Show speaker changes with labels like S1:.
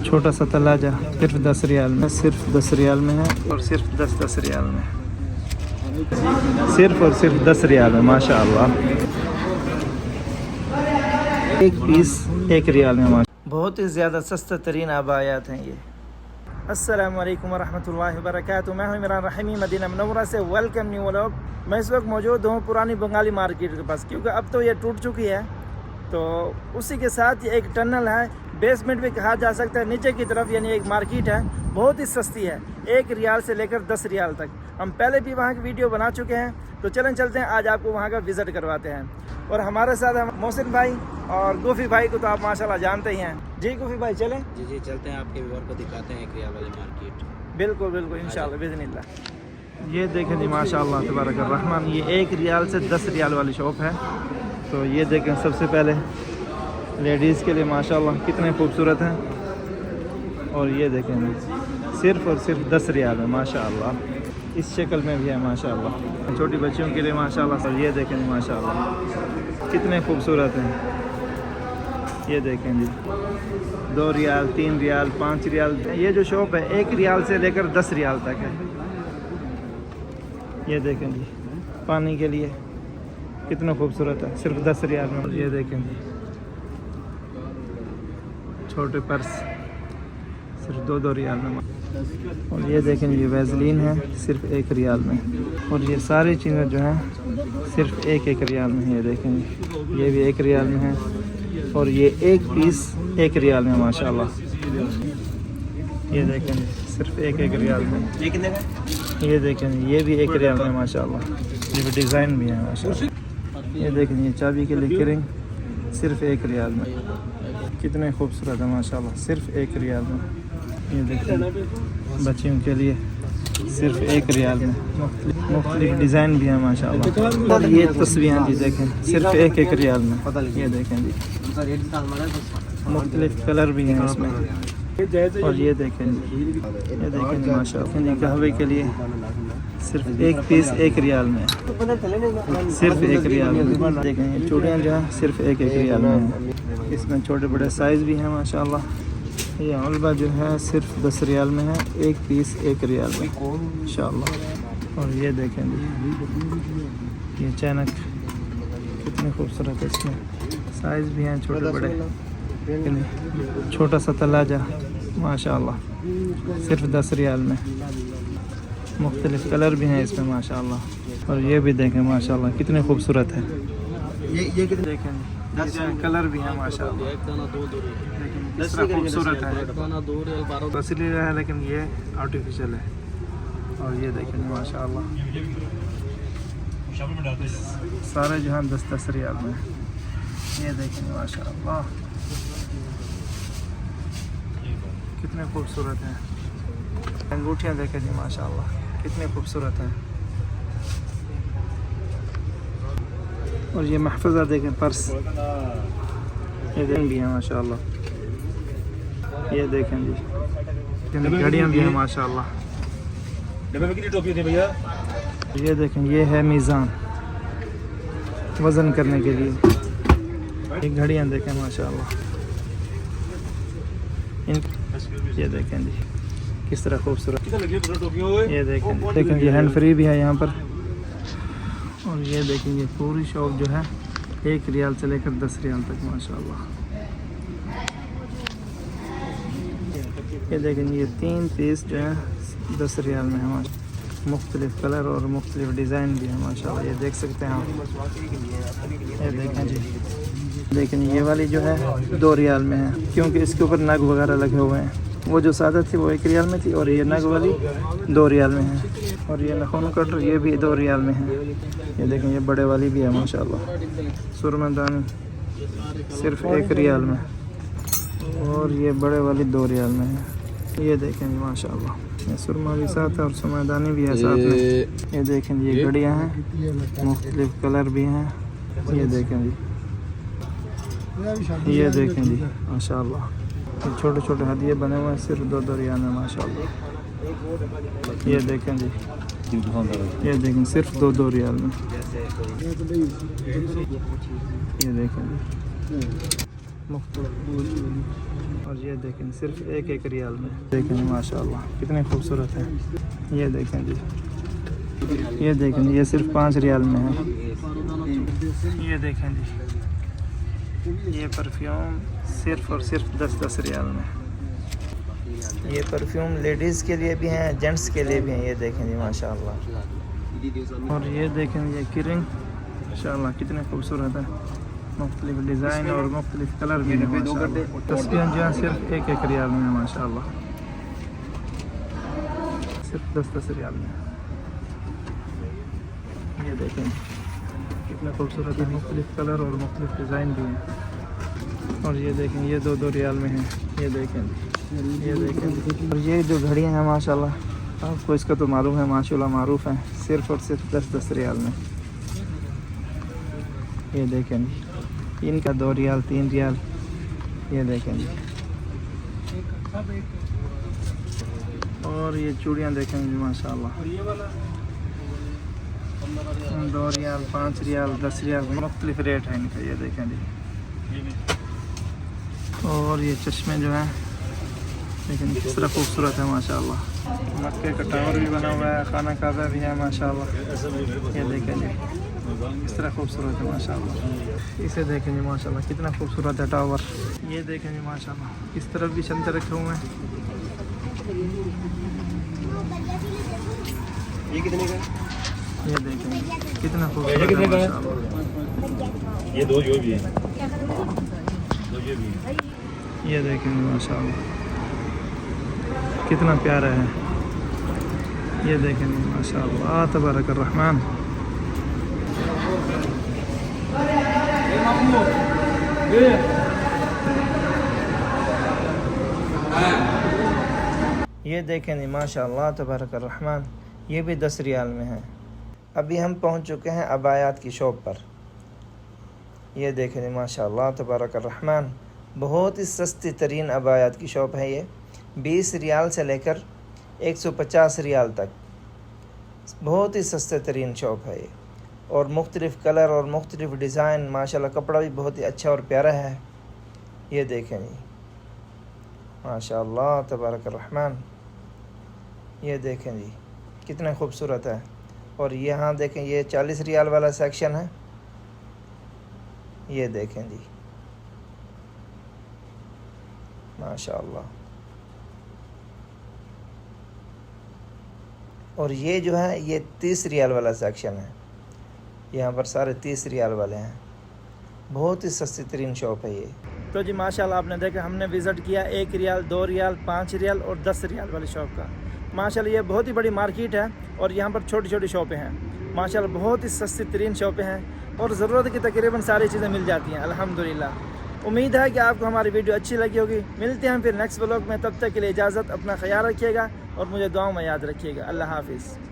S1: छोटा सा तलाजा सिर्फ 10 रियाल में, सिर्फ 10 रियाल में है और सिर्फ 10 रियाल में, सिर्फ और सिर्फ 10 रियाल में माशाअल्लाह। एक पीस 1 रियाल में माशाअल्लाह। बहुत ही ज़्यादा सस्ता तरीन आबायात हैं ये। अस्सलाम वालेकुम रहमतुल्लाहि व बरकातुहू। मैं हूं इमरान रहीमी मदीना मुनव्वरा से। Welcome new vlog. मैं इस वक्त मौजूद हूं पुरानी बंगाली मार्केट के पास, क्योंकि अब तो ये टूट चुकी है। तो उसी के साथ ये एक टनल है, बेसमेंट भी कहा जा सकता है, नीचे की तरफ यानी एक मार्केट है, बहुत ही सस्ती है, 1 रियाल से लेकर 10 रियाल तक। हम पहले भी वहाँ की वीडियो बना चुके हैं, तो चलें चलते हैं, आज आपको वहाँ का विज़िट करवाते हैं। और हमारे साथ हम मोहसिन भाई और गोफी भाई को तो आप माशाल्लाह जानते ही हैं। जी गोफी भाई चलें?
S2: जी चलते हैं, आपके व्यूअर को दिखाते हैं 1 रियाल वाली मार्केट।
S1: बिल्कुल बिल्कुल इंशाल्लाह बिज़निल्लाह। ये देखें जी माशाल्लाह तबारक रहमान, ये 1 रियाल से 10 रियाल वाली शॉप है। तो ये देखें, सबसे पहले लेडीज़ के लिए माशाल्लाह कितने खूबसूरत हैं। और ये देखें सिर्फ और सिर्फ 10 रियाल में माशाल्लाह, इस शक्ल में भी है माशाल्लाह। छोटी बच्चियों के लिए माशाल्लाह। और ये देखें जी माशाल्लाह कितने खूबसूरत हैं। ये देखें जी 2 रियाल, 3 रियाल, 5 रियाल। ये जो शॉप है 1 रियाल से लेकर 10 रियाल तक है। ये देखें जी पानी के लिए कितना खूबसूरत है, सिर्फ 10 रियाल में। ये देखें जी छोटे पर्स सिर्फ 2 रियाल में। और ये देखें ये वैसलीन है सिर्फ 1 रियाल में। और ये सारी चीज़ें जो हैं सिर्फ 1 रियाल में। ये देखें जी ये भी 1 रियाल में है। और ये एक पीस 1 रियाल में माशाल्लाह। ये देखें जी सिर्फ 1 रियाल में। ये कितने का? ये देखें ये भी 1 रियाल में माशाल्लाह। ये भी डिज़ाइन भी है माशाल्लाह। ये देखें ये चाबी के लिए किरिंग सिर्फ 1 रियाल में, कितने खूबसूरत है माशाल्लाह, सिर्फ 1 रियाल में। ये देखें बच्चियों के लिए सिर्फ 1 रियाल में, मुख्तलिफ डिज़ाइन भी है माशाल्लाह। और ये तस्वीरें जी देखें सिर्फ 1 रियाल में। ये देखें जी मुख्तलिफ कलर भी हैं इसमें। और ये देखें जी माशाल्लाह कहवे के लिए सिर्फ 1 पीस 1 रियाल में, सिर्फ 1 रियाल में। देखें ये चूड़ियाँ जो हैं सिर्फ 1 रियाल में हैं। इसमें छोटे बड़े साइज़ भी हैं माशाल्लाह। ये अलबा जो है सिर्फ 10 रियाल में है, 1 पीस 1 रियाल में इंशाल्लाह। और ये देखें जी ये चैनक कितने खूबसूरत है, इसमें साइज़ भी हैं छोटे बड़े। छोटा सा तलाजा माशाल्लाह सिर्फ 10 रियाल में, मुख्तलिफ कलर भी हैं इसमें माशाल्लाह। और ये भी देखें माशाल्लाह कितने खूबसूरत है। ये कितने देखें इसमें कलर भी है माशाल्लाह, लेकिन खूबसूरत है, असली है लेकिन ये आर्टिफिशियल है। और ये देखें माशाल्लाह सारे जो हैं 10 रियाल में। ये देखें माशाल्लाह कितने खूबसूरत हैं। अंगूठियाँ देखें जी माशाल्लाह कितने खूबसूरत हैं। और ये महफूजा देखें पर्स, ये देखें भी हैं माशाल्लाह। ये देखें जी घड़ियाँ भी हैं माशाल्लाह। ये देखें ये है मीज़ान वज़न करने के लिए। ये घड़ियाँ देखें माशाल्लाह। ये देखें जी किस तरह खूबसूरत। ये देखें ये हैंड फ्री भी है यहाँ पर। और ये देखें ये पूरी शॉप जो है 1 रियाल से लेकर 10 रियाल तक माशाल्लाह। ये देखें ये 3 पीस जो है 10 रियाल में है माशाल्लाह। मुख्तलिफ कलर और मुख्तलिफ डिज़ाइन भी है माशाल्लाह। ये देख सकते हैं आप। ये देखें जी लेकिन ये वाली जो है 2 रियाल में है, क्योंकि इसके ऊपर नग वगैरह लगे हुए हैं। वो जो सादा थी वो 1 रियाल में थी, और ये नग वाली 2 रियाल में है। और ये नखून कटर ये भी 2 रियाल में है। ये देखें ये बड़े वाली भी है माशाल्लाह। सुरमदानी सिर्फ 1 रियाल में, और ये बड़े वाली 2 रियाल में है। ये देखें माशाल्लाह ये सुरमा भी साथ है और सुरमदानी भी है साथ में। ये देखें ये घड़ियाँ हैं, मुख्तलिफ कलर भी हैं। ये देखें जी ये देखें जी माशाल्लाह छोटे छोटे हदिये बने हुए हैं सिर्फ 2 रियाल में माशाल्लाह। ये देखें जी ये देखें सिर्फ 2 रियाल में। ये देखें जी मुख्तलिफ और ये देखें सिर्फ एक रियाल में। देखें माशाल्लाह कितने खूबसूरत हैं। ये देखें जी, ये देखें ये सिर्फ 5 रियाल में है। ये देखें जी, ये परफ्यूम सिर्फ और सिर्फ 10 रियाल में। ये परफ्यूम लेडीज़ के लिए भी हैं, जेंट्स के लिए भी हैं। ये देखें जी माशाल्लाह। और ये देखें ये किरिंग माशाल्लाह कितने खूबसूरत है, मुख्तलिफ डिज़ाइन और मुख्तलिफ कलर भी हैं माशाल्लाह। तस्बीहें जो हैं सिर्फ एक रियाल में है माशाल्लाह, सिर्फ 10 रियाल में। ये देखें कितना खूबसूरत है, मुख्तलिफ कलर और मुख्तलिफ डिज़ाइन भी हैं। और ये देखें ये 2 रियाल में है। ये देखें, ये देखें। और ये जो घड़ियाँ हैं माशाल्लाह आपको इसका तो मालूम है, माशाल्लाह मारूफ़ है, सिर्फ और सिर्फ 10 रियाल में। ये देखें जी, इनका 2 रियाल 3 रियाल। ये देखें जी। और ये चूड़ियाँ देखें जी माशाल्लाह, 2 रियाल 5 रियाल 10 रियाल मुख्तलिफ रेट है इनका। ये देखें जी। और ये चश्मे जो हैं लेकिन किस तरह खूबसूरत है माशाल्लाह। मक्के का टावर भी बना हुआ है, खाना काबा भी है माशाल्लाह। ये देखें जी किस तरह खूबसूरत है माशाल्लाह। इसे देखें जी माशाल्लाह कितना खूबसूरत है टावर। ये देखें जी माशाल्लाह इस तरफ भी शमचे रखे हुए हैं।
S2: ये कितने का?
S1: ये देखें कितना खूबसूरत है माशाल्लाह।
S3: ये 2 जो भी है, 2 ये भी है।
S1: ये देखें जी माशाल्लाह कितना प्यारा है। ये देखें जी माशाल्लाह तबारक अर्रहमान। ये देखें जी माशाल्लाह तबारक अर्रहमान, ये भी 10 रियाल में है। अभी हम पहुंच चुके हैं अबायात की शॉप पर। ये देखें जी माशाल्लाह तबारक अर्रहमान, बहुत ही सस्ती तरीन अबायात की शॉप है ये। 20 रियाल से लेकर 150 रियाल तक बहुत ही सस्ते तरीन शॉप है ये। और मुख्तलिफ़ कलर और मुख्तलिफ़ डिज़ाइन माशाल्लाह, कपड़ा भी बहुत ही अच्छा और प्यारा है। ये देखें जी माशाल्लाह तबारक अर्रहमान। ये देखें जी कितना खूबसूरत है। और यहाँ देखें ये 40 रियाल वाला सेक्शन है। ये देखें जी माशाल्लाह। और ये जो है ये 30 रियाल वाला सेक्शन है। यहाँ पर सारे 30 रियाल वाले हैं। बहुत ही सस्ती तरीन शॉप है ये। तो जी माशाल्लाह आपने देखा, हमने विज़िट किया 1 रियाल 2 रियाल 5 रियाल और 10 रियाल वाली शॉप का। माशाल्लाह ये बहुत ही बड़ी मार्केट है और यहाँ पर छोटी छोटी शॉपें हैं माशाल्लाह, बहुत ही सस्ती तरीन शॉपें हैं और ज़रूरत की तकरीबन सारी चीज़ें मिल जाती हैं अल्हम्दुलिल्लाह। उम्मीद है कि आपको हमारी वीडियो अच्छी लगी होगी। मिलते हैं फिर नेक्स्ट व्लॉग में, तब तक के लिए इजाज़त, अपना ख्याल रखिएगा और मुझे दुआओं में याद रखिएगा। अल्लाह हाफिज़।